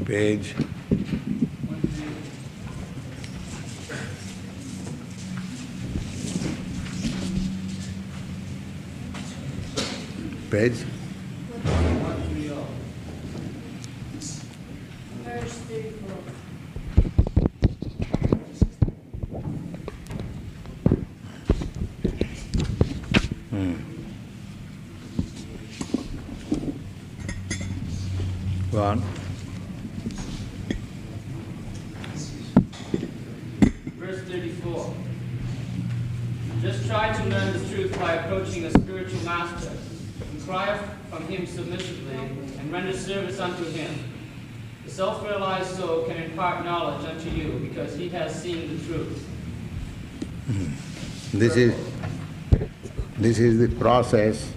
Page. Page. Verse 34. Go on. Verse 34. Just try to learn the truth by approaching a spiritual master. Inquire from him submissively and render service unto him. The self-realized soul can impart knowledge unto you because he has seen the truth. This is the process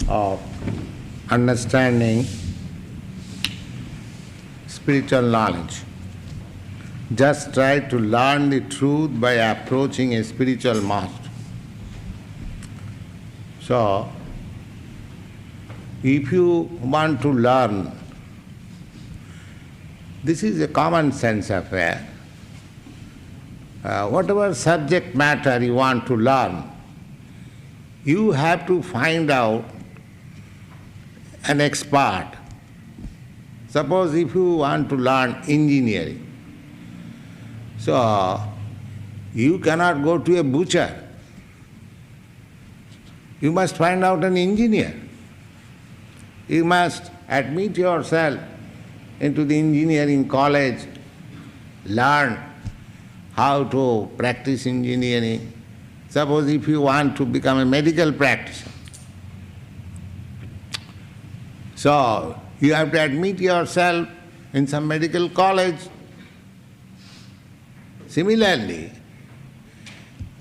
of understanding spiritual knowledge. Just try to learn the truth by approaching a spiritual master. So, if you want to learn, this is a common sense affair. Whatever subject matter you want to learn, you have to find out an expert. Suppose if you want to learn engineering, so you cannot go to a butcher. You must find out an engineer. You must admit yourself into the engineering college, learn how to practice engineering. Suppose if you want to become a medical practitioner, so you have to admit yourself in some medical college. Similarly,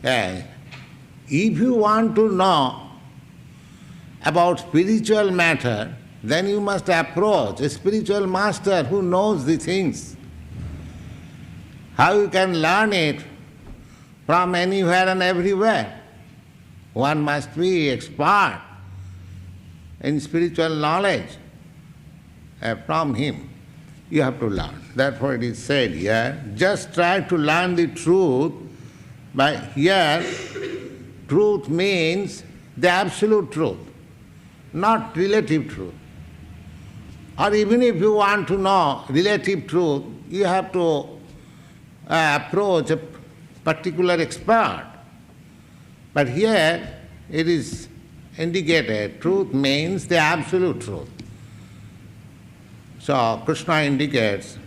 if you want to know about spiritual matter, then you must approach a spiritual master who knows the things. How you can learn it from anywhere and everywhere? One must be expert in spiritual knowledge. From him you have to learn. Therefore it is said here, just try to learn the truth. But here, truth means the absolute truth, not relative truth. Or even if you want to know relative truth, you have to approach a particular expert. But here it is indicated, truth means the absolute truth. So Krishna indicates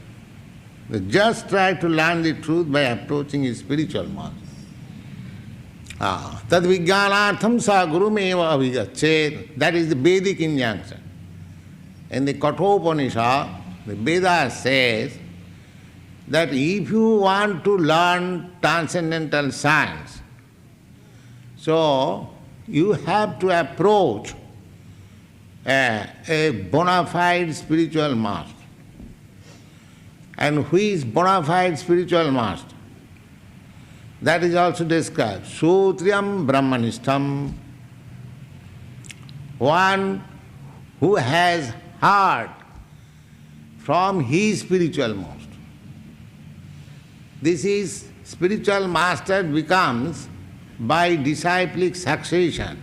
that just try to learn the truth by approaching his spiritual master. Tad vijnanartham sa gurumeva avigachet. That is the Vedic injunction. In the Kathopanishad, the Veda says that if you want to learn transcendental science, so you have to approach a bona fide spiritual master. And who is bona fide spiritual master? That is also described. Sutriyam Brahmanishtam. One who has heard from his spiritual master. This is spiritual master becomes by disciplic succession,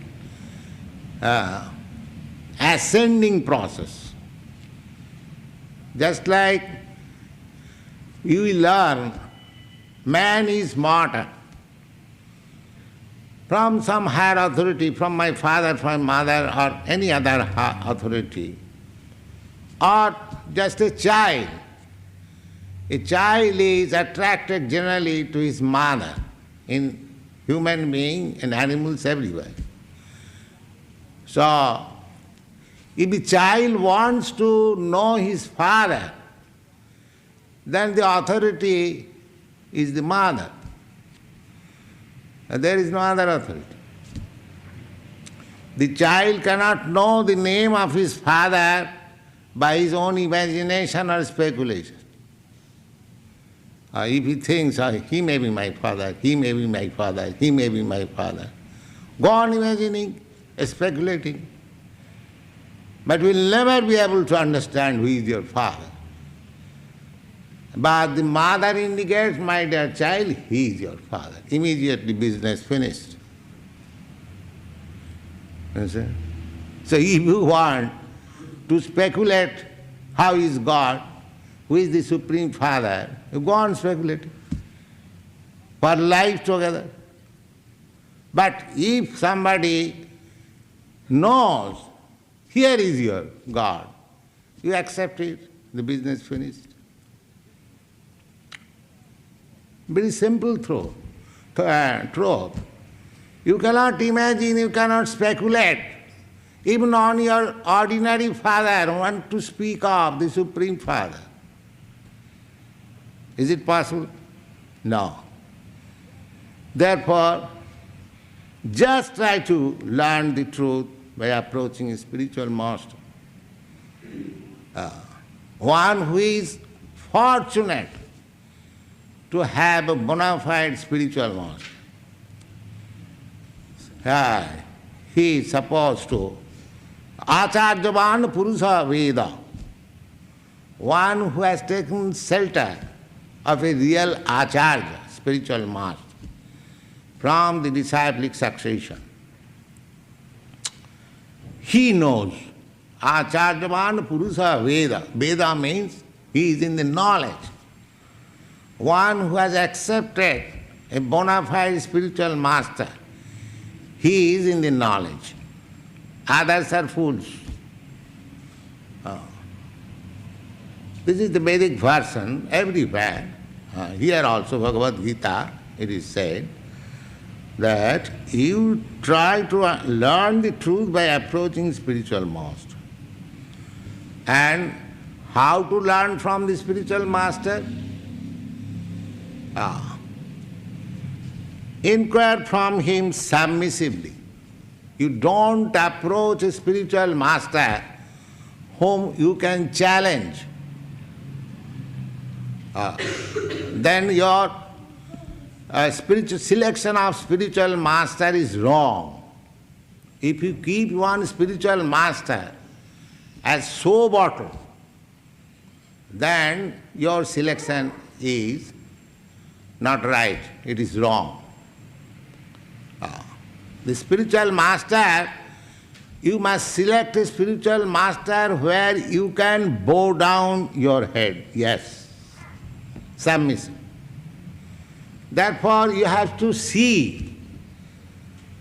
ascending process. Just like you will learn, man is mortal. From some higher authority, from my father, from my mother, or any other authority, or just a child. A child is attracted generally to his mother, in human being and animals everywhere. So, if a child wants to know his father, then the authority is the mother. There is no other authority. The child cannot know the name of his father by his own imagination or speculation. If he thinks, he may be my father, he may be my father, he may be my father, go on imagining, speculating. But we'll never be able to understand who is your father. But the mother indicates, my dear child, he is your father. Immediately business finished. Understand? So if you want to speculate how is God, who is the Supreme Father, you go on speculating for life together. But if somebody knows, here is your God, you accept it, the business finished. Very simple truth. You cannot imagine, you cannot speculate. Even on your ordinary father, want to speak of the Supreme Father. Is it possible? No. Therefore, just try to learn the truth by approaching a spiritual master. One who is fortunate to have a bona fide spiritual master. He is supposed to Acharyavan Purusha Veda, one who has taken shelter of a real Acharya, spiritual master, from the disciplic succession. He knows. Acharyavan Purusha Veda. Veda means he is in the knowledge. One who has accepted a bona fide spiritual master, he is in the knowledge. Others are fools. This is the Vedic version everywhere. Here also, Bhagavad Gita, it is said that you try to learn the truth by approaching spiritual master. And how to learn from the spiritual master? Inquire from him submissively. You don't approach a spiritual master whom you can challenge. Then your spiritual selection of spiritual master is wrong. If you keep one spiritual master as show bottle, then your selection is not right, it is wrong. The spiritual master, you must select a spiritual master where you can bow down your head. Yes, submissive. Therefore, you have to see.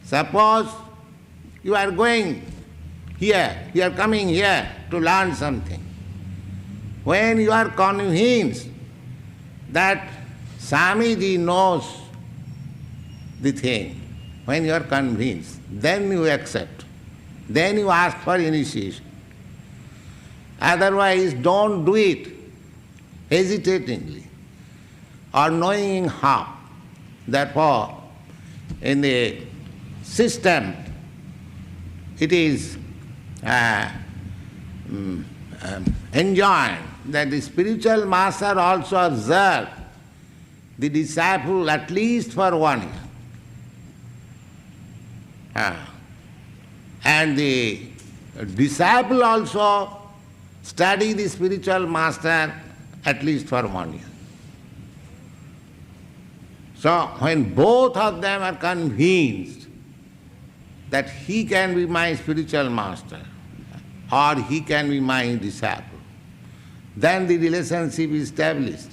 Suppose you are going here, you are coming here to learn something. When you are convinced that Swamiji knows the thing, when you are convinced, then you accept. Then you ask for initiation. Otherwise, don't do it hesitatingly or knowing how. Therefore, in the system, it is enjoined that the spiritual master also observe the disciple at least for 1 year. And the disciple also study the spiritual master at least for 1 year. So when both of them are convinced that he can be my spiritual master or he can be my disciple, then the relationship is established.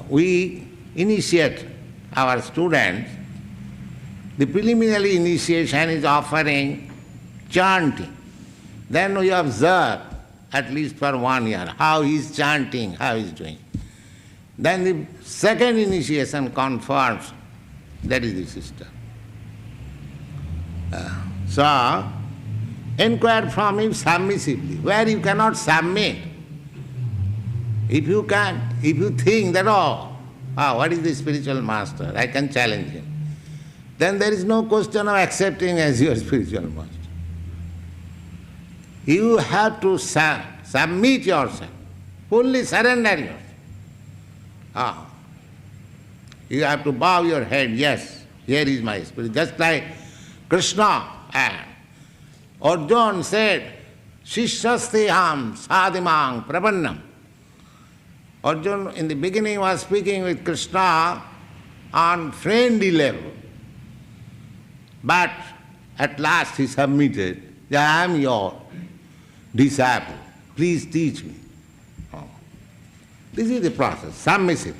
We initiate our students. The preliminary initiation is offering chanting. Then we observe at least for 1 year how he is chanting, how he is doing. Then the second initiation confirms that is the system. So, inquire from him submissively, where you cannot submit. If you think that, what is the spiritual master? I can challenge him. Then there is no question of accepting as your spiritual master. You have to submit yourself, fully surrender yourself. You have to bow your head, yes, here is my spirit. Just like Krishna and Arjuna said, Shishastiham sadhimang prapannam. Arjuna in the beginning was speaking with Krishna on friendly level. But at last he submitted, I am your disciple, please teach me. This is the process, submissive.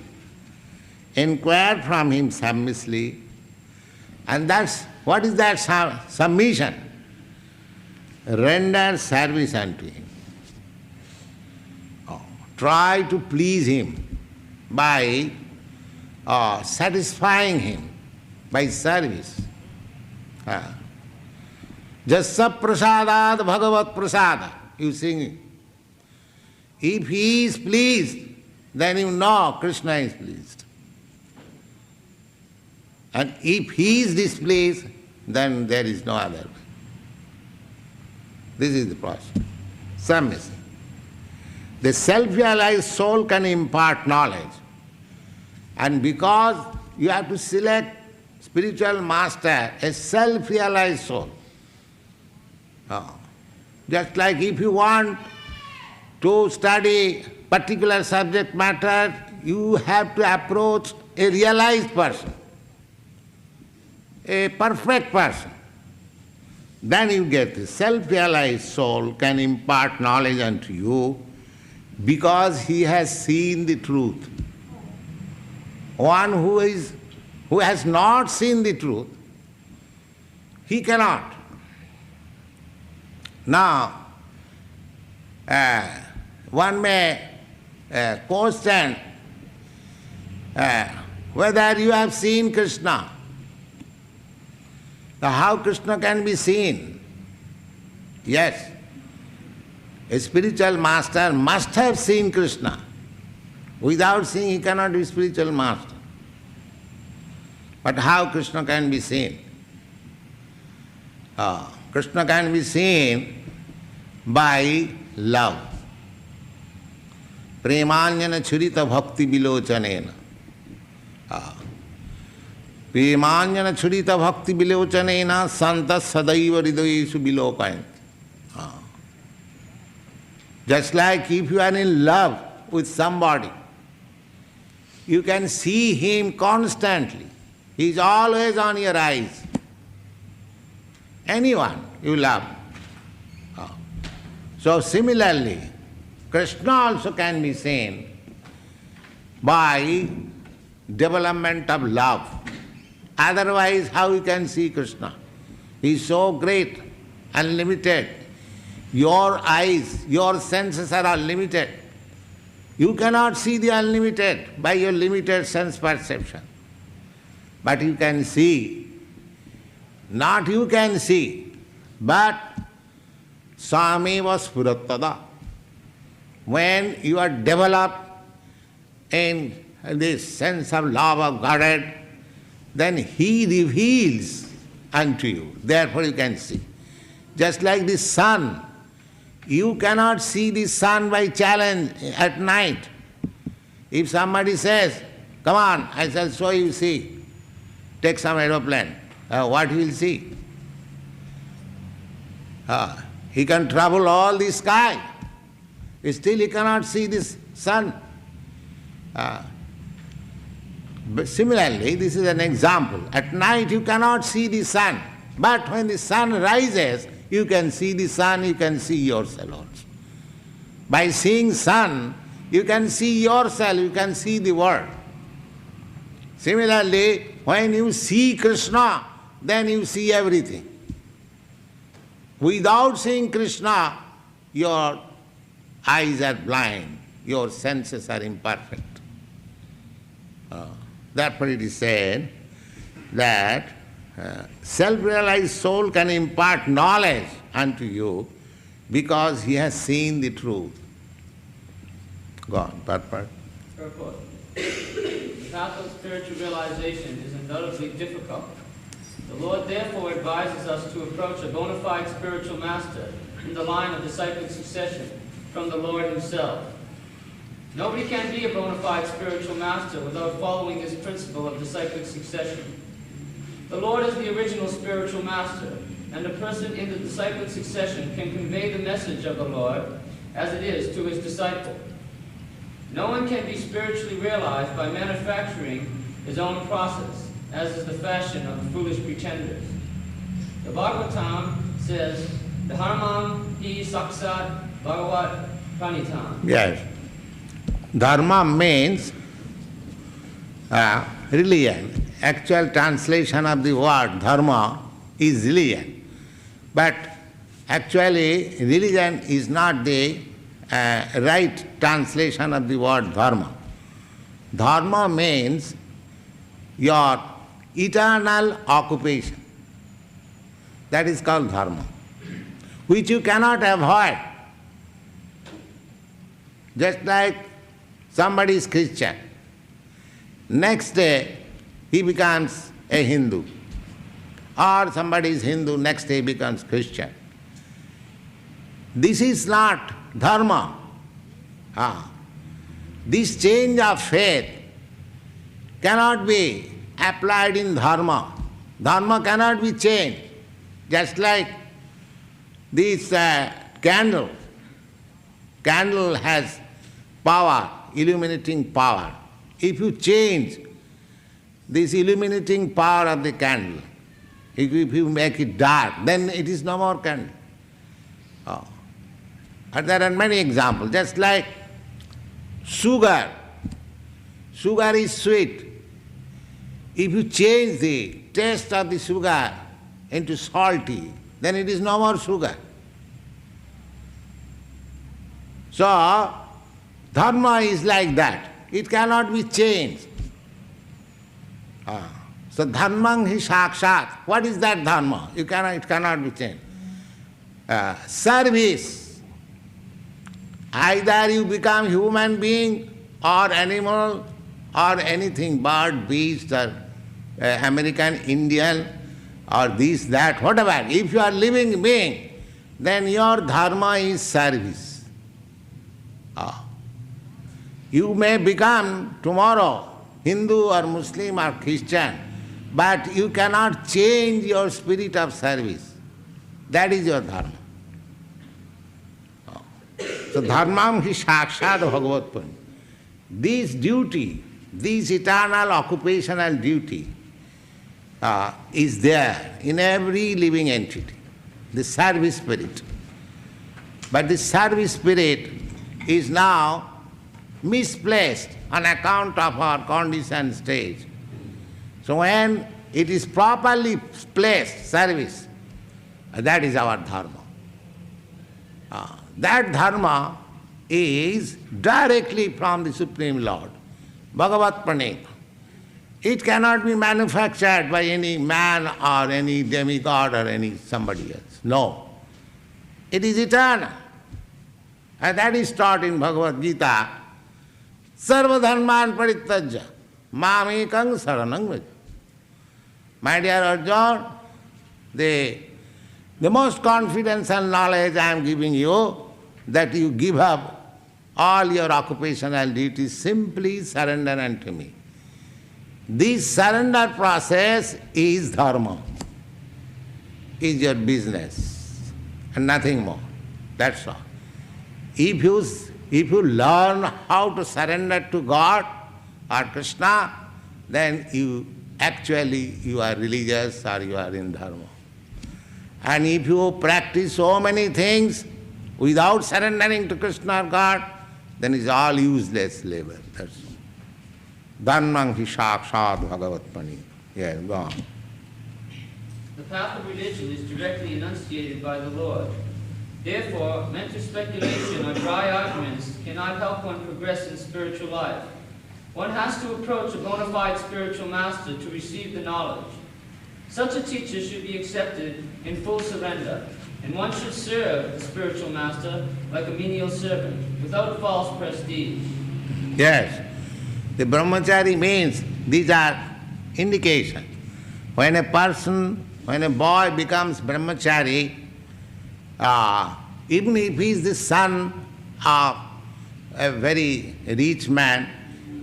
Inquire from him submissively, and what is that submission? Render service unto him. Try to please him by satisfying him by service. Jasya prasadad bhagavat prasada, you sing. If he is pleased, then you know Krishna is pleased. And if he is displeased, then there is no other way. This is the process. Submission. The self-realized soul can impart knowledge. And because you have to select spiritual master, a self-realized soul. Just like if you want to study particular subject matter, you have to approach a realized person, a perfect person. Then you get this. Self-realized soul can impart knowledge unto you because he has seen the truth. One who has not seen the truth, he cannot. Now, one may question whether you have seen Krishna. Now, how Krishna can be seen? Yes, a spiritual master must have seen Krishna. Without seeing, he cannot be spiritual master. But how Krishna can be seen? Krishna can be seen by love. Premanyana churita bhakti vilochanena. Premanyana churita bhakti vilochanena santas sadaiva hridayeshu vilokayanti. Just like if you are in love with somebody, you can see him constantly. He is always on your eyes. Anyone you love. So similarly, Krishna also can be seen by development of love. Otherwise, how you can see Krishna? He is so great, unlimited. Your eyes, your senses are unlimited. You cannot see the unlimited by your limited sense perception. but you can see. Not you can see, but Swami was Purattada. When you are developed in this sense of love of Godhead, then He reveals unto you. Therefore you can see. Just like the sun. You cannot see the sun by challenge at night. If somebody says, come on, I shall show you, see, take some aeroplane, what you will see? He can travel all the sky. Still he cannot see this sun. But similarly, this is an example. At night you cannot see the sun. But when the sun rises, you can see the sun, you can see yourself also. By seeing sun, you can see yourself, you can see the world. Similarly, when you see Krishna, then you see everything. Without seeing Krishna, your eyes are blind, your senses are imperfect. Therefore it is said that self-realized soul can impart knowledge unto you because he has seen the truth. Go on, purport. Purport. The path of spiritual realization is undoubtedly difficult. The Lord therefore advises us to approach a bona fide spiritual master in the line of disciplic succession from the Lord Himself. Nobody can be a bona fide spiritual master without following this principle of disciplic succession. The Lord is the original spiritual master, and a person in the disciplic succession can convey the message of the Lord as it is to his disciple. No one can be spiritually realized by manufacturing his own process, as is the fashion of the foolish pretenders. The Bhagavatam says, Dharmam hi saksat bhagavat pranitam. Yes. Dharma means religion. Actual translation of the word dharma is religion. But actually religion is not the right translation of the word dharma. Dharma means your eternal occupation. That is called dharma, which you cannot avoid. Just like somebody is Christian, next day he becomes a Hindu. Or somebody is Hindu, next day becomes Christian. This is not dharma. This change of faith cannot be applied in dharma. Dharma cannot be changed. Just like this candle. Candle has power, illuminating power. If you change this illuminating power of the candle, if you make it dark, then it is no more candle. And there are many examples, just like sugar. Sugar is sweet. If you change the taste of the sugar into salty, then it is no more sugar. So, dharma is like that. It cannot be changed. So dharmang hi sakshat. What is that dharma? It cannot be changed. Service. Either you become human being or animal or anything, bird, beast, or American Indian or this, that, whatever. If you are living being, then your dharma is service. You may become tomorrow Hindu or Muslim or Christian, but you cannot change your spirit of service. That is your dharma. So dharmam hi sakshat bhagavat purna. This duty, this eternal occupational duty is there in every living entity, the service spirit. But the service spirit is now misplaced on account of our conditioned stage. So when it is properly placed, service, that is our dharma. That dharma is directly from the Supreme Lord, Bhagavat Pranita. It cannot be manufactured by any man or any demigod or any somebody else. No. It is eternal. And that is taught in Bhagavad Gita. Sarva dharman parityajya mamekang saranang vraja. My dear Arjuna, the most confidence and knowledge I am giving you, that you give up all your occupational duties, simply surrender unto me. This surrender process is dharma, is your business, and nothing more. That's all. If you learn how to surrender to God or Krishna, then you are religious or you are in dharma. And if you practice so many things without surrendering to Krishna or God, then it's all useless labor. That's all. Dharmang hi sakshat bhagavatmani. Yes, go on. The path of religion is directly enunciated by the Lord. Therefore, mental speculation or dry arguments cannot help one progress in spiritual life. One has to approach a bona fide spiritual master to receive the knowledge. Such a teacher should be accepted in full surrender, and one should serve the spiritual master like a menial servant, without false prestige. Yes, the brahmachari means, these are indications. When a boy becomes brahmachari, even if he is the son of a very rich man,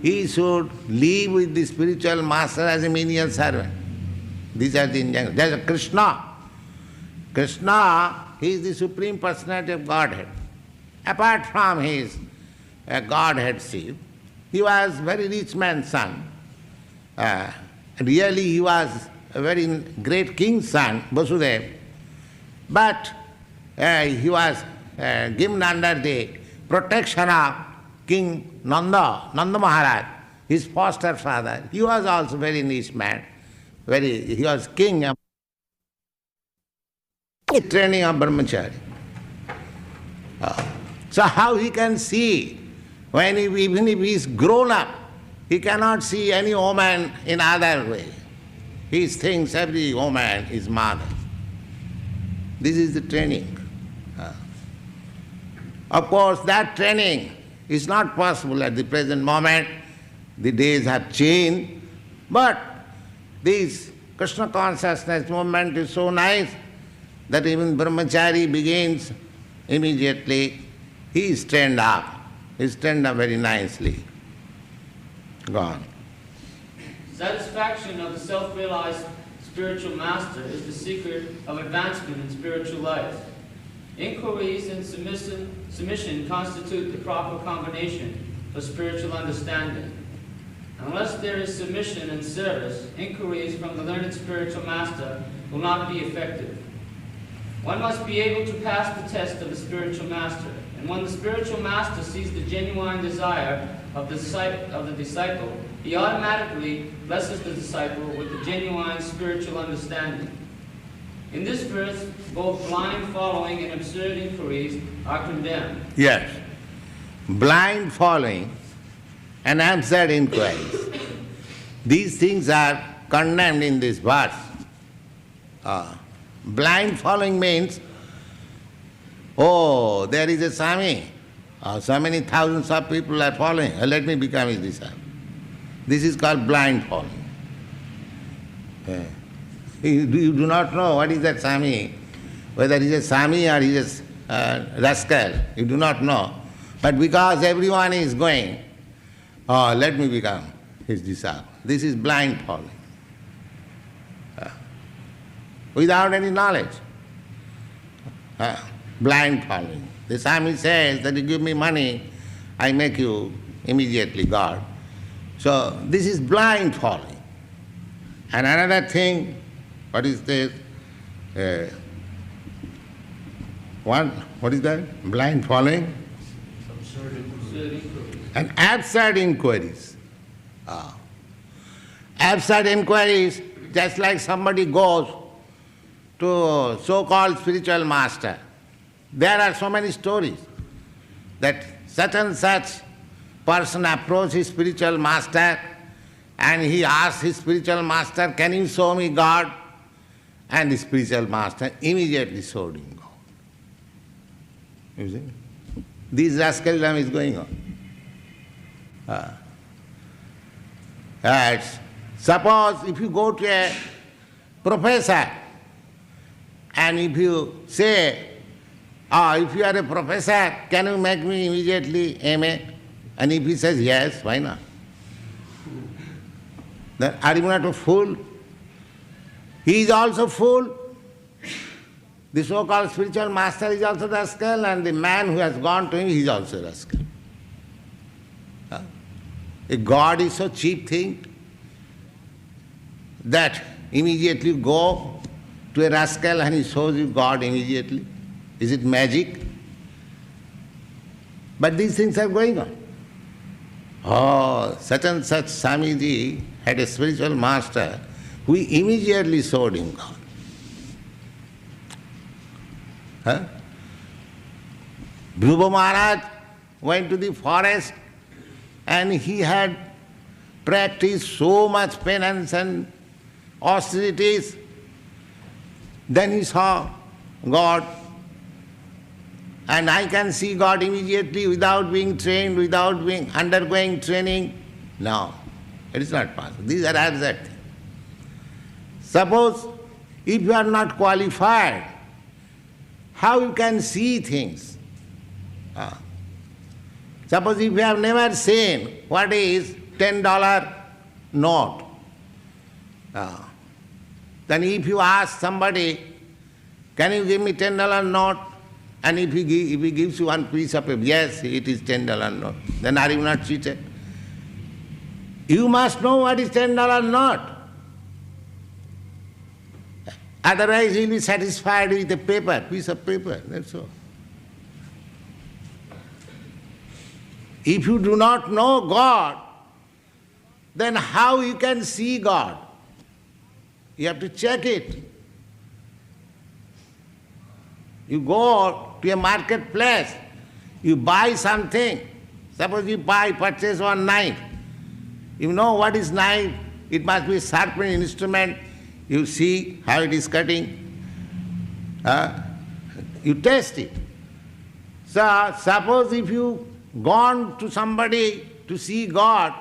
he should live with the spiritual master as a menial servant. These are the injunctions. There is Krishna. Krishna, he is the Supreme Personality of Godhead. Apart from his Godheadship, he was very rich man's son. Really, he was a very great king's son, Vasudeva. But he was given under the protection of King Nanda Maharaj, his foster father. He was also very nice man. He was king of training of brahmachari. So how he can see, even if he is grown up, he cannot see any woman in other way. He thinks every woman is mother. This is the training. Of course, that training is not possible at the present moment. The days have changed, but this Krishna consciousness movement is so nice that even brahmachari begins immediately. He is trained up. He is trained up very nicely. Go on. Satisfaction of the self-realized spiritual master is the secret of advancement in spiritual life. Inquiries and submission constitute the proper combination for spiritual understanding. Unless there is submission and service, inquiries from the learned spiritual master will not be effective. One must be able to pass the test of the spiritual master, and when the spiritual master sees the genuine desire of the disciple, he automatically blesses the disciple with the genuine spiritual understanding. In this verse, both blind following and absurd inquiries are condemned. Yes. Blind following and absurd inquiries. These things are condemned in this verse. Blind following means, oh, there is a Swami, so many thousands of people are following, let me become his disciple. This is called blind following. You do not know what is that Swami, whether he is a Swami or he is a rascal, you do not know. But because everyone is going, let me become his disciple. This is blind following. Without any knowledge. Blind following. The Swami says that you give me money, I make you immediately God. So this is blind following. And another thing, what is this? What is that? Blind following? And absurd inquiries. Absurd inquiries, just like somebody goes to so-called spiritual master. There are so many stories that such and such person approaches spiritual master and he asked his spiritual master, can you show me God? And the spiritual master immediately showed him God. You see? This rascaldom is going on. Suppose if you go to a professor and if you say, if you are a professor, can you make me immediately MA? And if he says yes, why not? Then are you not a fool? He is also fool. The so-called spiritual master is also rascal, and the man who has gone to him is also rascal. A God is so cheap thing that immediately you go to a rascal and he shows you God immediately. Is it magic? But these things are going on. Such and such Swamiji had a spiritual master who immediately showed him God. Dhruva Maharaj went to the forest and he had practiced so much penance and austerities. Then he saw God. And I can see God immediately without being trained, without being undergoing training. No, it is not possible. These are absurd things. Suppose if you are not qualified, how you can see things? Suppose if you have never seen what is $10 note, then if you ask somebody, can you give me $10 note? And if he gives you one piece of paper, yes, it is $10 note, then are you not cheated? You must know what is $10 note. Otherwise he will be satisfied with a paper, piece of paper, that's all. If you do not know God, then how you can see God? You have to check it. You go to a marketplace, you buy something. Suppose you purchase one knife. You know what is knife? It must be a sharpening instrument. You see how it is cutting. You test it. So suppose if you gone to somebody to see God,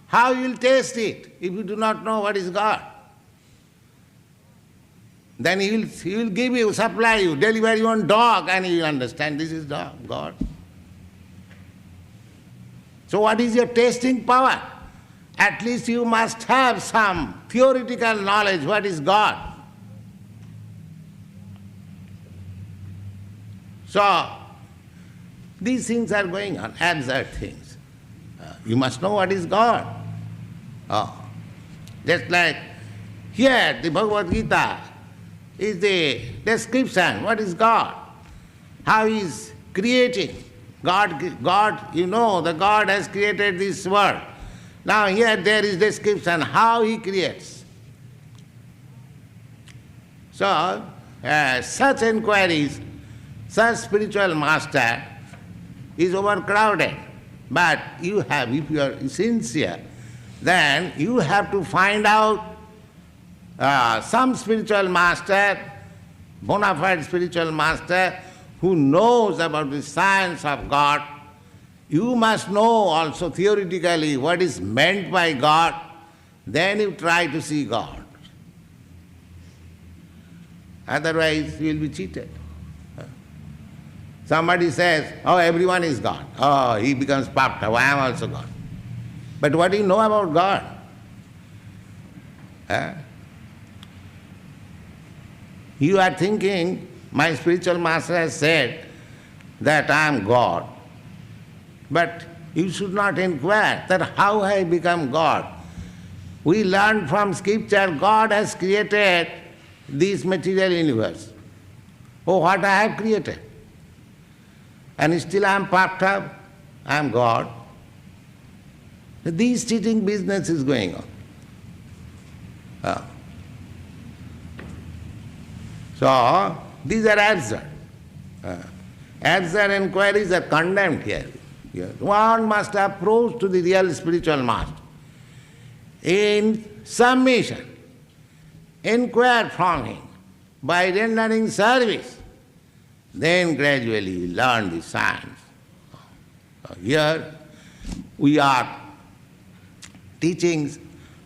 how you will taste it if you do not know what is God? Then he will give you, supply you, deliver your own dog, and you will understand this is God. So what is your tasting power? At least you must have some theoretical knowledge what is God. So these things are going on, absurd things. You must know what is God. Just like here, the Bhagavad Gita is the description, what is God, how he is creating. God, you know, the God has created this world. Now here there is description how he creates. So, such inquiries, such spiritual master is overcrowded. But you have, if you are sincere, then you have to find out some spiritual master, bona fide spiritual master, who knows about the science of God. You must know also theoretically what is meant by God, then you try to see God. Otherwise you will be cheated. Somebody says, everyone is God. He becomes puffed up, I am also God. But what do you know about God? You are thinking, my spiritual master has said that I am God. But you should not inquire that how I become God. We learn from scripture God has created this material universe. What I have created. And still I am puffed up, I am God. This cheating business is going on. So, these are absurd. Absurd inquiries are condemned here. One must approach to the real spiritual master. in submission, inquire from him by rendering service, then gradually you learn the science. Here we are teaching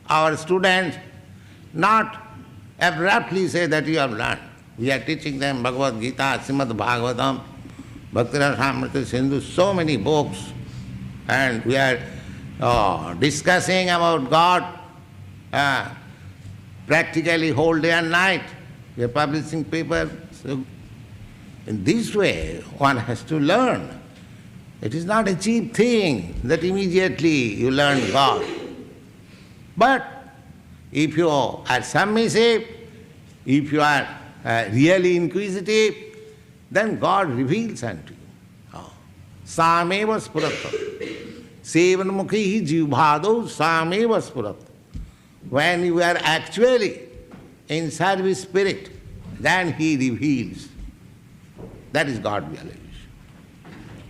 our students not abruptly say that you have learned. We are teaching them Bhagavad Gita, Srimad Bhagavatam, Bhakti-Rasamrita Sindhu, so many books, and we are discussing about God practically whole day and night. We are publishing papers. So in this way, one has to learn. It is not a cheap thing that immediately you learn God. But if you are submissive, if you are really inquisitive, then God reveals unto you. Sameva spuratta. Sevanmukhi jivbhado sameva spuratta. When you are actually in service spirit, then He reveals. That is God realization.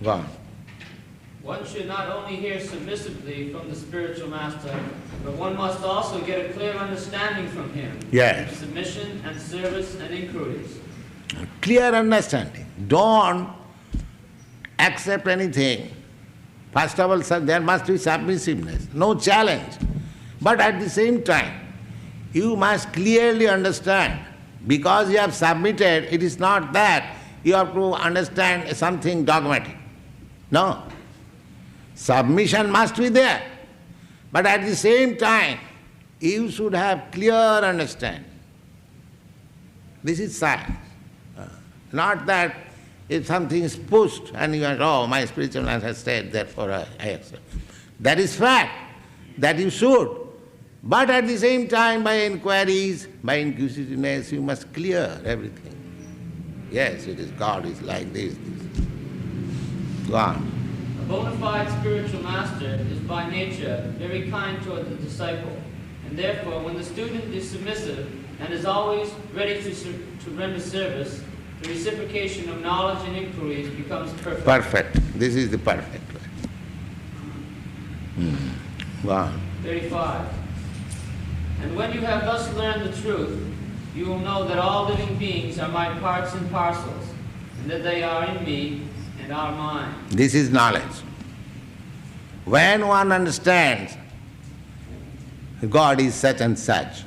God. One should not only hear submissively from the spiritual master, but one must also get a clear understanding from him. Yes. Submission and service and inquiries. Clear understanding. Don't accept anything. First of all, there must be submissiveness, no challenge. But at the same time, you must clearly understand, because you have submitted, it is not that you have to understand something dogmatic. No. Submission must be there. But at the same time, you should have clear understanding. This is science. Not that if something is pushed and you are, oh, my spiritual man has said, therefore I accept. That is fact, that you should. But at the same time, by inquiries, by inquisitiveness, you must clear everything. Yes, it is God is like this. Go on. A bona fide spiritual master is by nature very kind toward the disciple, and therefore when the student is submissive and is always ready to render service, the reciprocation of knowledge and inquiries becomes perfect. Perfect. This is the perfect way. Go on. 35. And when you have thus learned the truth, you will know that all living beings are my parts and parcels, and that they are in me and are mine. This is knowledge. When one understands God is such and such,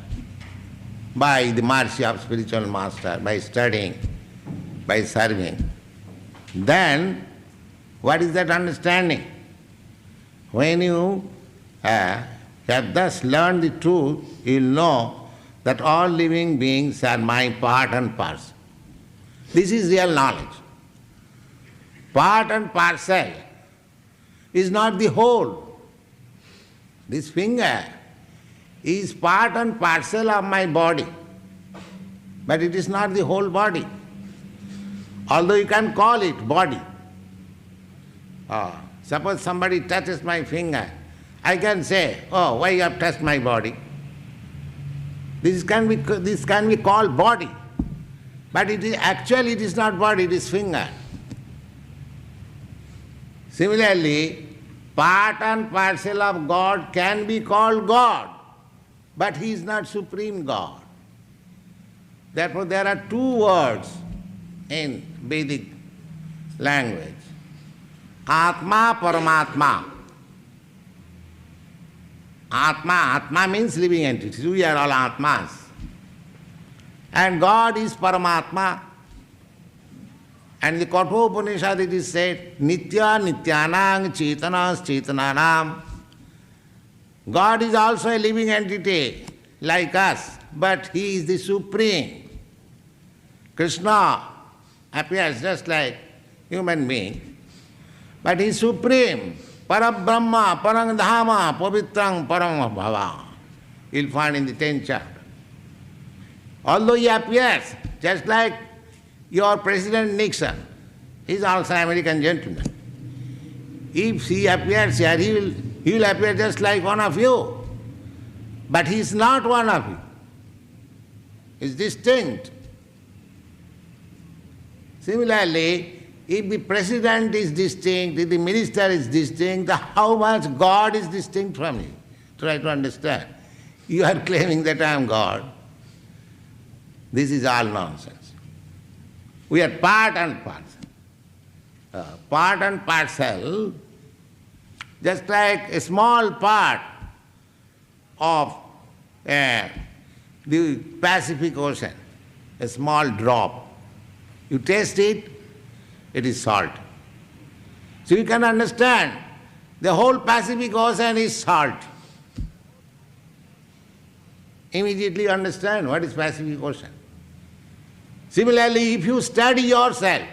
by the mercy of spiritual master, by studying, by serving, then what is that understanding? When you have thus learned the truth, you will know that all living beings are my part and parcel. This is real knowledge. Part and parcel is not the whole. This finger is part and parcel of my body, but it is not the whole body. Although you can call it body. Suppose somebody touches my finger, I can say, oh, why you have touched my body? This can be called body. But it is not body, it is finger. Similarly, part and parcel of God can be called God, but He is not supreme God. Therefore, there are two words in Vedic language. Atma, Paramatma. Atma means living entities. We are all Atmas. And God is Paramatma. And in the Kathopanishad it is said, Nitya Nityanang Chetanas Chetananam. God is also a living entity like us, but He is the supreme. Krishna appears just like human being, but He is supreme. Parabrahma, Parangdhama, Pavitrang, Paramabhava. You'll find in the 10th chapter. Although He appears just like your President Nixon, he is also an American gentleman. If he appears here, he will appear just like one of you. But he is not one of you. He is distinct. Similarly, if the president is distinct, if the minister is distinct, how much God is distinct from you? Try to understand. You are claiming that I am God. This is all nonsense. We are part and parcel. Part and parcel, just like a small part of the Pacific Ocean, a small drop. You taste it, it is salt. So you can understand the whole Pacific Ocean is salt. Immediately you understand what is Pacific Ocean. Similarly, if you study yourself,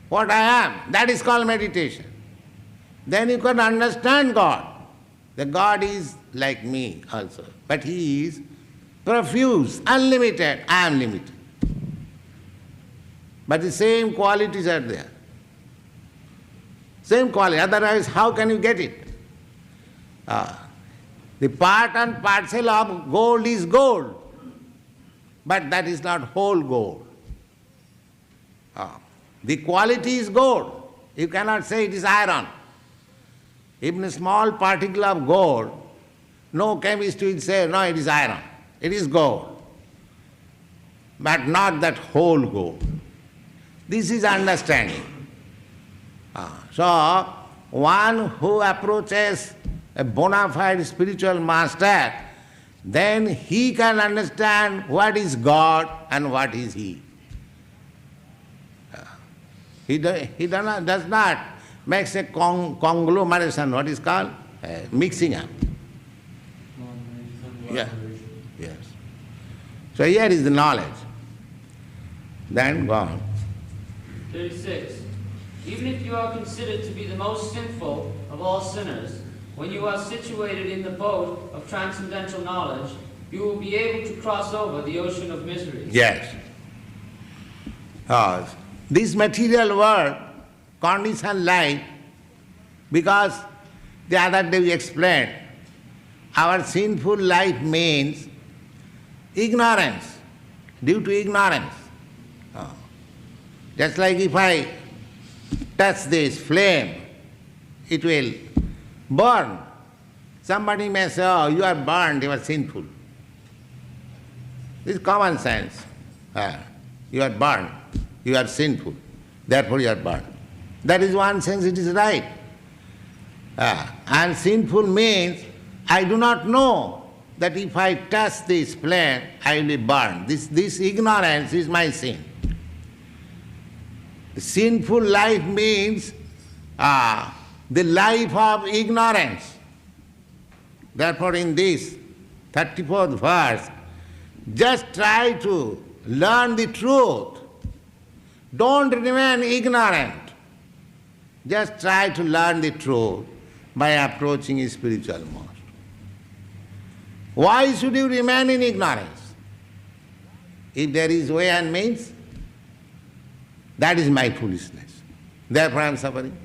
what I am, that is called meditation. Then you can understand God. The God is like me also, but He is profuse, unlimited, I am limited. But the same qualities are there. Same quality, otherwise how can you get it? The part and parcel of gold is gold, but that is not whole gold. The quality is gold. You cannot say it is iron. Even a small particle of gold, no chemist will say, no, it is iron. It is gold. But not that whole gold. This is understanding. So, one who approaches a bona fide spiritual master, then he can understand what is God and what is he. He does not make a conglomeration, what is called? Mixing up. Yeah. Yes. So here is the knowledge. Then go on. 36. Even if you are considered to be the most sinful of all sinners, when you are situated in the boat of transcendental knowledge, you will be able to cross over the ocean of misery. Yes. This material world condition life, because the other day we explained, our sinful life means ignorance, due to ignorance. Just like if I touch this flame, it will burn. Somebody may say, oh, you are burned, you are sinful. This is common sense. You are burned, you are sinful, therefore you are burned. That is one sense, it is right. And sinful means I do not know that if I touch this flame, I will be burned. This ignorance is my sin. Sinful life means the life of ignorance. Therefore, in this 34th verse, just try to learn the truth. Don't remain ignorant. Just try to learn the truth by approaching a spiritual master. Why should you remain in ignorance? If there is way and means, that is my foolishness. Therefore I am suffering.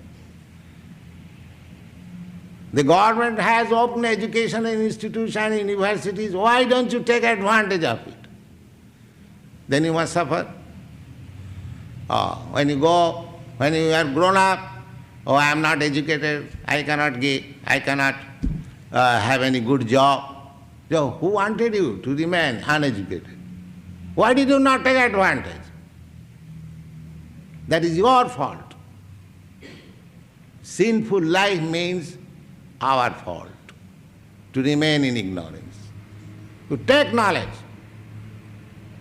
The government has open education in institutions, universities. Why don't you take advantage of it? Then you must suffer. When you are grown up, oh, I am not educated, I cannot have any good job. So who wanted you to remain uneducated? Why did you not take advantage? That is your fault. Sinful life means our fault, to remain in ignorance. To take knowledge.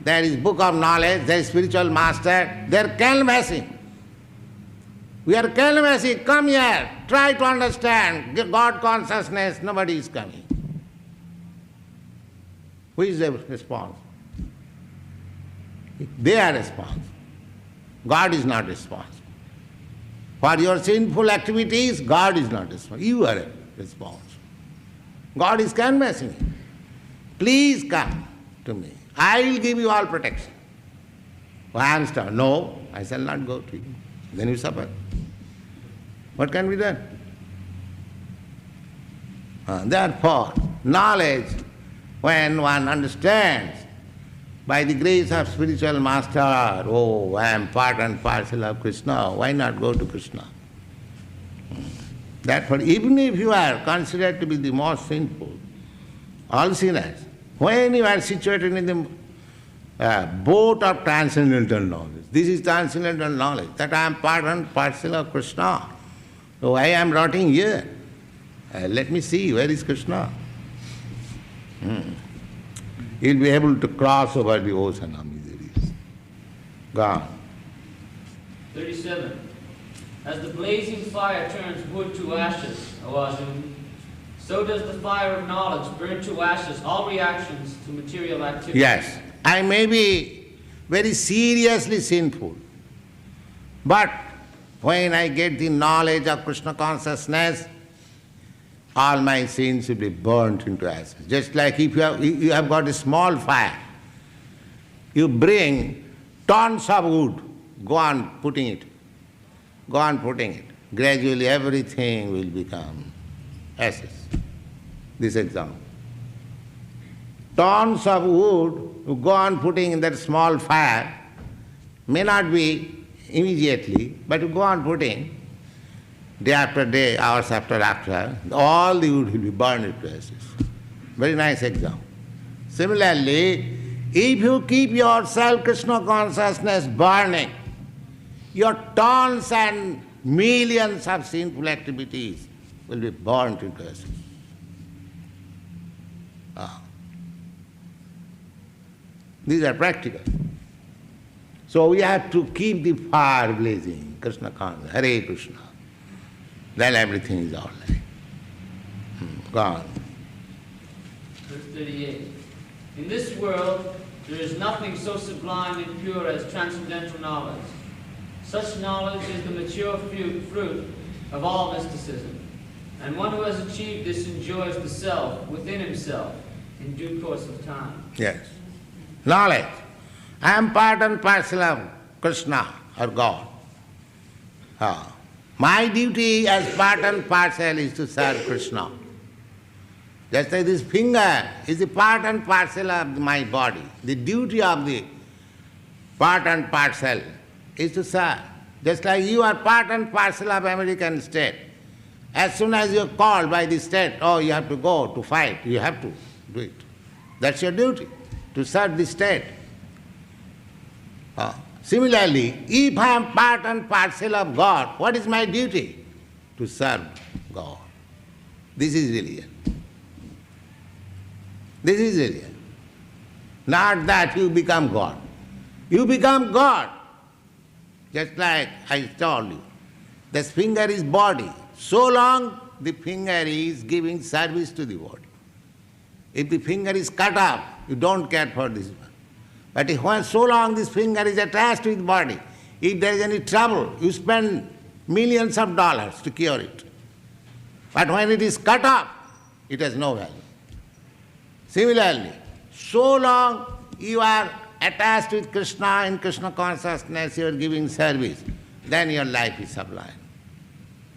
There is book of knowledge, there is spiritual master, they are canvassing. We are canvassing, come here, try to understand God consciousness, nobody is coming. Who is the response? They are responsible. God is not responsible. For your sinful activities, God is not responsible. You are responsible. God is canvassing you. Please come to me. I will give you all protection. I am stubborn. No, I shall not go to you. Then you suffer. What can be done? Therefore, knowledge, when one understands, by the grace of spiritual master, oh, I am part and parcel of Krishna, why not go to Krishna? Therefore, even if you are considered to be the most sinful, all sinners. When you are situated in the boat of transcendental knowledge, this is transcendental knowledge, that I am part and parcel of Krishna. So why I am rotting here? Let me see, where is Krishna? You'll be able to cross over the ocean of miseries. Gone. 37. As the blazing fire turns wood to ashes, O Arjuna, so does the fire of knowledge burn to ashes all reactions to material activity. Yes, I may be very seriously sinful, but when I get the knowledge of Krishna consciousness, all my sins will be burnt into ashes. Just like if you have got a small fire, you bring tons of wood, go on putting it. Gradually everything will become ashes. This example. Tons of wood, you go on putting in that small fire, may not be immediately, but you go on putting, day after day, hours after hour, all the wood will be burned into ashes. Very nice example. Similarly, if you keep yourself Krishna consciousness burning, your tons and millions of sinful activities will be burnt into ashes. These are practical. So we have to keep the fire blazing, Krishna consciousness, Hare Krishna. Then everything is all right. Gone. Verse 38. In this world, there is nothing so sublime and pure as transcendental knowledge. Such knowledge is the mature fruit of all mysticism. And one who has achieved this enjoys the self within himself in due course of time. Yes. Knowledge. I am part and parcel of Krishna or God. My duty as part and parcel is to serve Krishna. Just like this finger is a part and parcel of my body. The duty of the part and parcel is to serve. Just like you are part and parcel of American state. As soon as you are called by the state, oh, you have to go to fight, you have to do it. That's your duty, to serve the state. Similarly, if I am part and parcel of God, what is my duty? To serve God. This is religion. This is religion. Not that you become God. You become God. Just like I told you, this finger is body. So long the finger is giving service to the body. If the finger is cut off, you don't care for this one. But if so long this finger is attached to the body, if there is any trouble, you spend millions of dollars to cure it. But when it is cut off, it has no value. Similarly, so long you are attached with Krishna, in Krishna consciousness, you are giving service, then your life is sublime.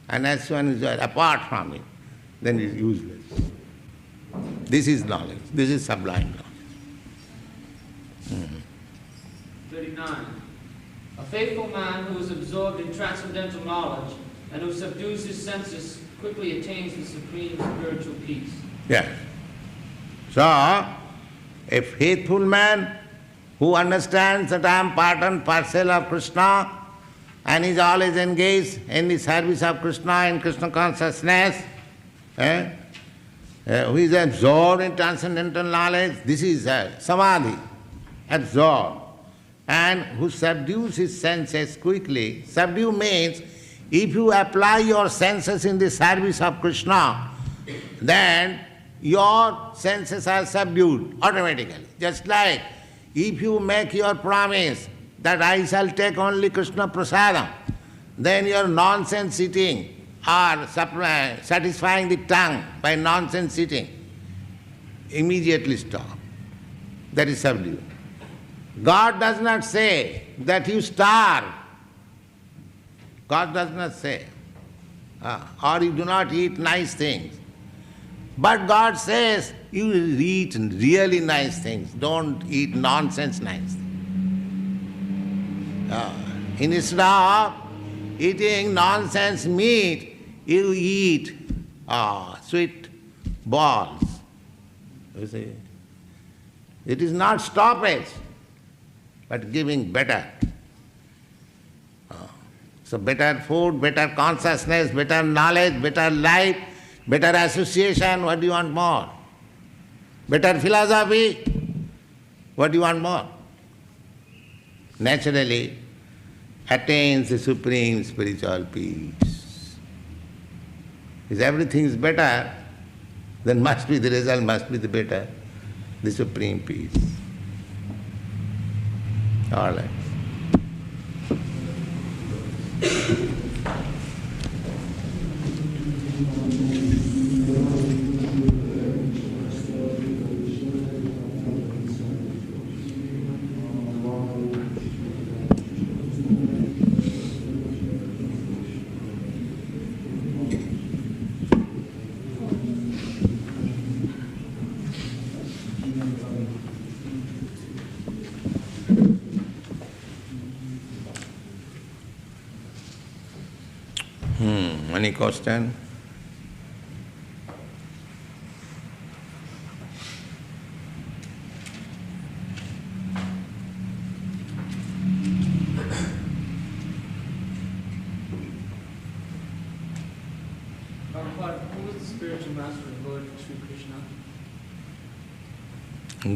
And as soon as you are apart from it, then it is useless. This is knowledge. This is sublime knowledge. 39. A faithful man who is absorbed in transcendental knowledge and who subdues his senses quickly attains the supreme spiritual peace. Yes. So, a faithful man who understands that I am part and parcel of Krishna and is always engaged in the service of Krishna and Krishna consciousness, who is absorbed in transcendental knowledge, this is samadhi, absorbed, and who subdues his senses quickly. Subdue means if you apply your senses in the service of Krishna, then your senses are subdued automatically. Just like if you make your promise that I shall take only Krishna prasadam, then your nonsense eating or satisfying the tongue by nonsense eating immediately stop. That is subdued. God does not say that you starve. God does not say. Or you do not eat nice things. But God says you eat really nice things. Don't eat nonsense nice things. Instead of eating nonsense meat, you eat sweet balls. You see, it is not stoppage, but giving better. So better food, better consciousness, better knowledge, better life, better association, what do you want more? Better philosophy, what do you want more? Naturally attains the supreme spiritual peace. If everything is better, then must be the result, must be the better, the supreme peace. All right. Any question? Prabhupada, who was the spiritual master of Lord Sri Krishna?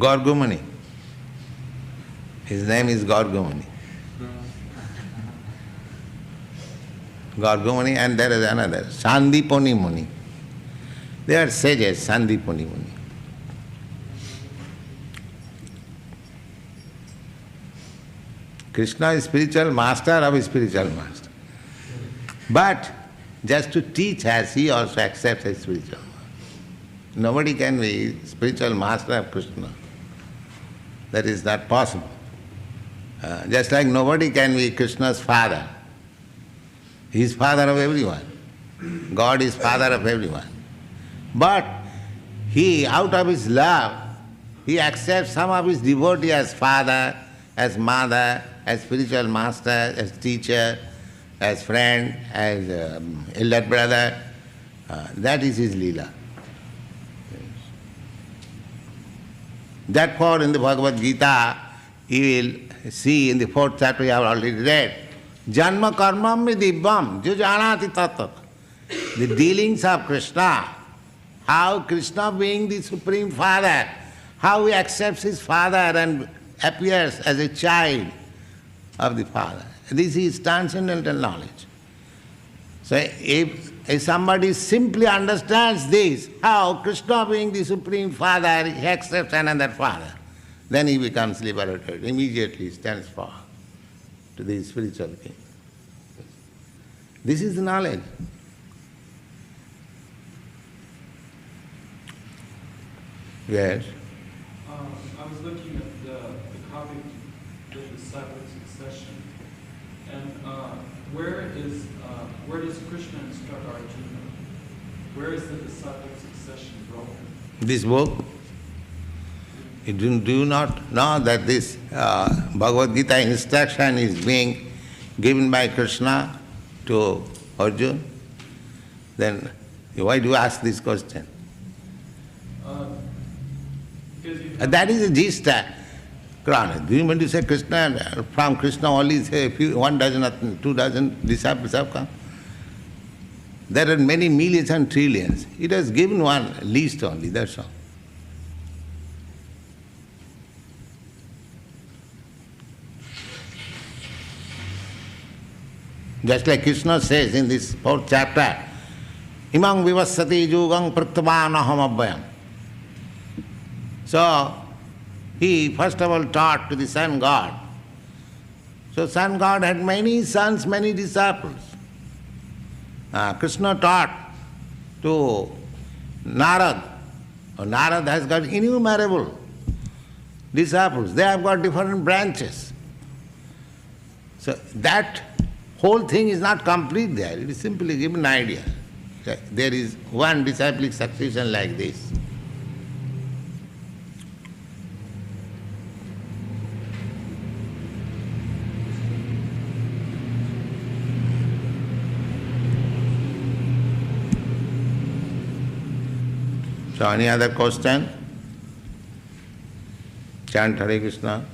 Gargamuni. His name is Gargamuni. Gargamuni, and there is another, Sandipani Muni. They are sages, Sandipani Muni. Krishna is spiritual master of a spiritual master. But just to teach as he also accepts as spiritual master. Nobody can be spiritual master of Krishna. That is not possible. Just like nobody can be Krishna's father. He is father of everyone. God is father of everyone. But he, out of his love, he accepts some of his devotees as father, as mother, as spiritual master, as teacher, as friend, as elder brother. That is his Leela. Therefore, in the Bhagavad Gita, you will see in the 4th chapter you have already read, Janma karmam divyam jujanati tatat. The dealings of Krishna, how Krishna being the Supreme Father, how he accepts his father and appears as a child of the Father. This is transcendental knowledge. So if somebody simply understands this, how Krishna being the Supreme Father, he accepts another father, then he becomes liberated, immediately stands for to the spiritual king. This is the knowledge. Yes. I was looking at the copy of the disciple succession, and where does Krishna instruct Arjuna? Where is the disciple succession broken? This book, you do not know that this Bhagavad Gita instruction is being given by Krishna to Arjuna? Then why do you ask this question? That is a gista. Do you mean to say Krishna, from Krishna only say 1 dozen, 2 dozen disciples have come? There are many millions and trillions. It has given one list only, that's all. Just like Krishna says in this 4th chapter, Imam vivasati yugam pratvanaham abhayam. So, he first of all taught to the sun god. So, sun god had many sons, many disciples. Krishna taught to Narad. Narad has got innumerable disciples. They have got different branches. So, that whole thing is not complete there. It is simply given an idea. There is one disciplic succession like this. So, any other question? Chant Hare Krishna.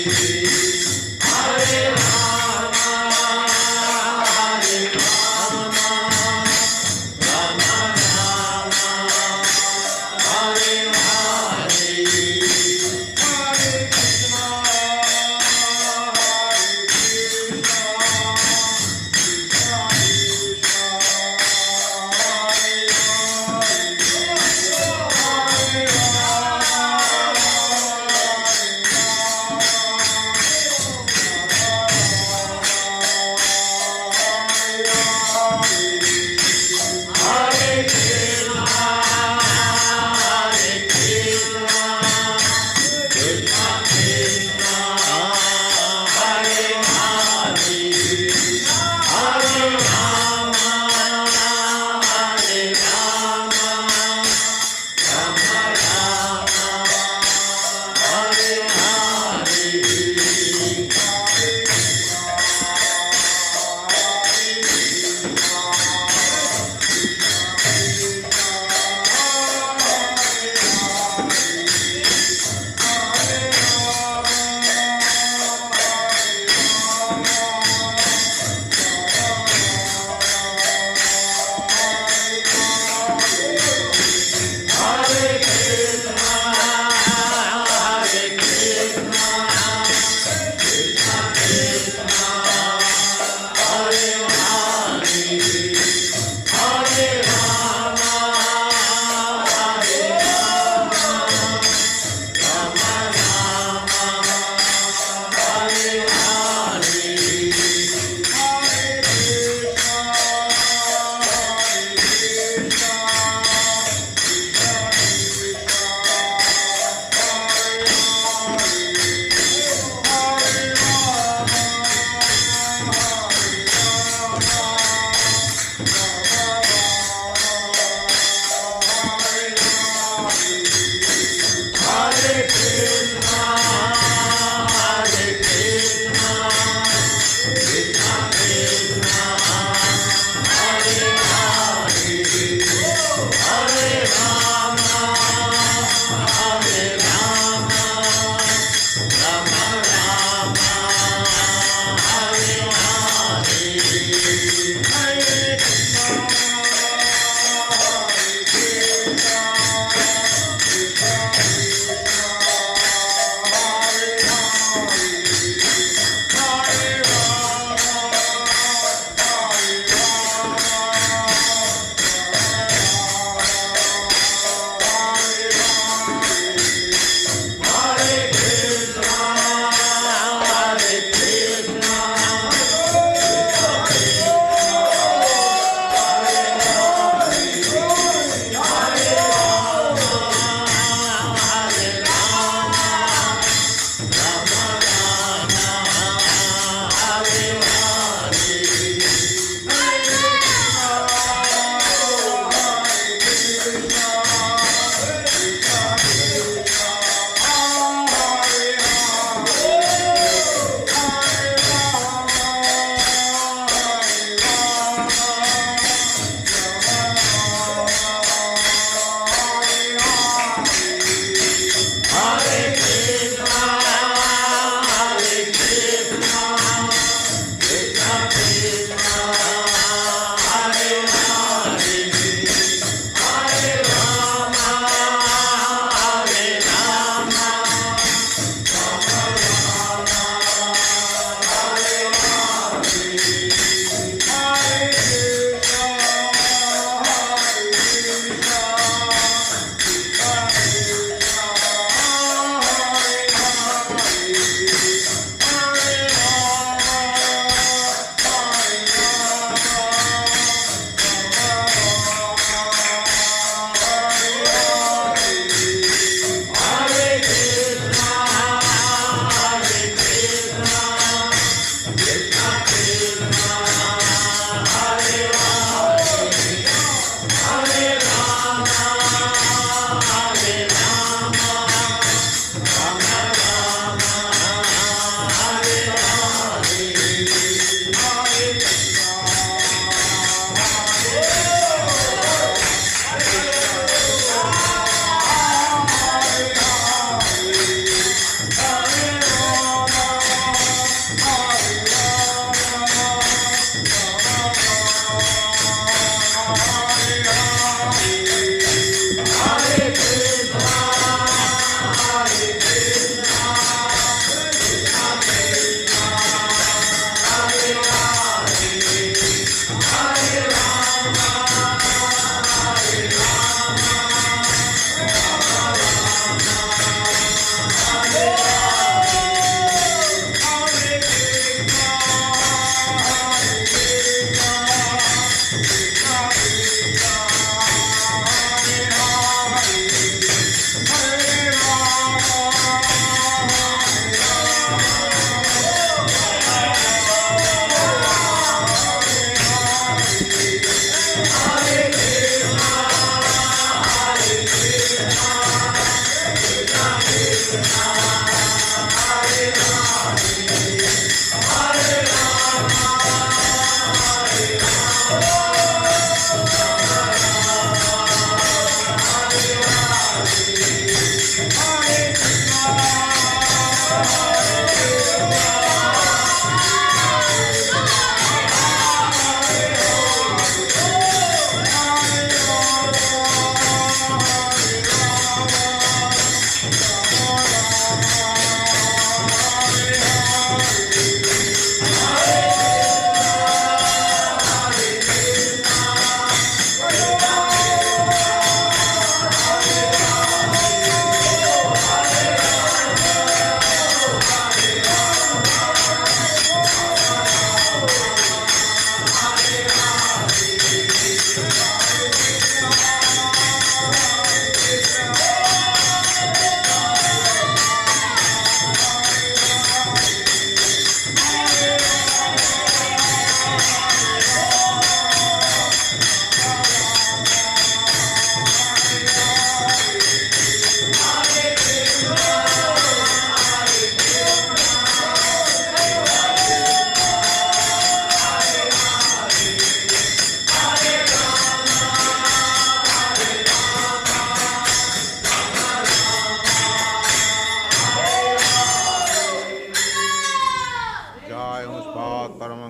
Hare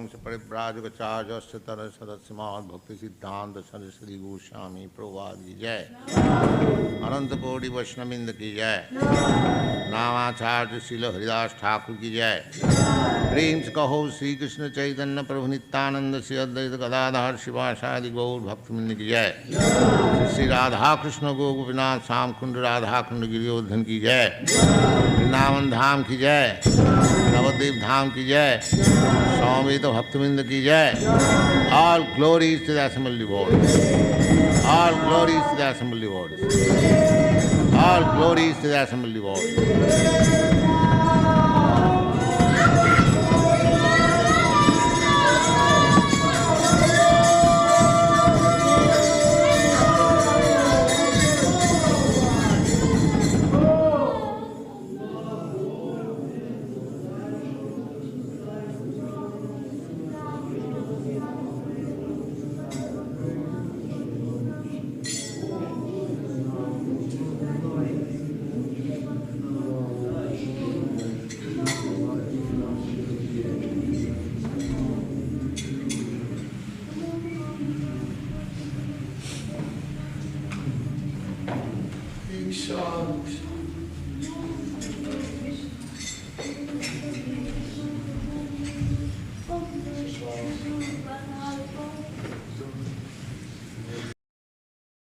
वंश परिव्राजकाचार्यस्य तरह सदस्यमाद भक्ति सिद्धांत सरस्वती गोस्वामी प्रभुपाद की जय। अनंत कोटि वैष्णविंद की जय। नामाचार्य श्रील हरिदास ठाकुर की जय। प्रेम से कहो श्री कृष्ण चैतन्य प्रभु नित्यानंद श्री अद्वैत गदाधर शिवासादि गौर भक्तवृंद की जय। श्री राधा कृष्ण गोपीनाथ श्याम कुंड राधा कुंड गिरिवर्धन की जय। वृंदावन धाम की जय। नवद्वीप धाम की जय। स्वामी तो भक्तवृंद की जय। All glories to the assembled devotees. All glories to the assembled devotees. All glories to the assembled devotees.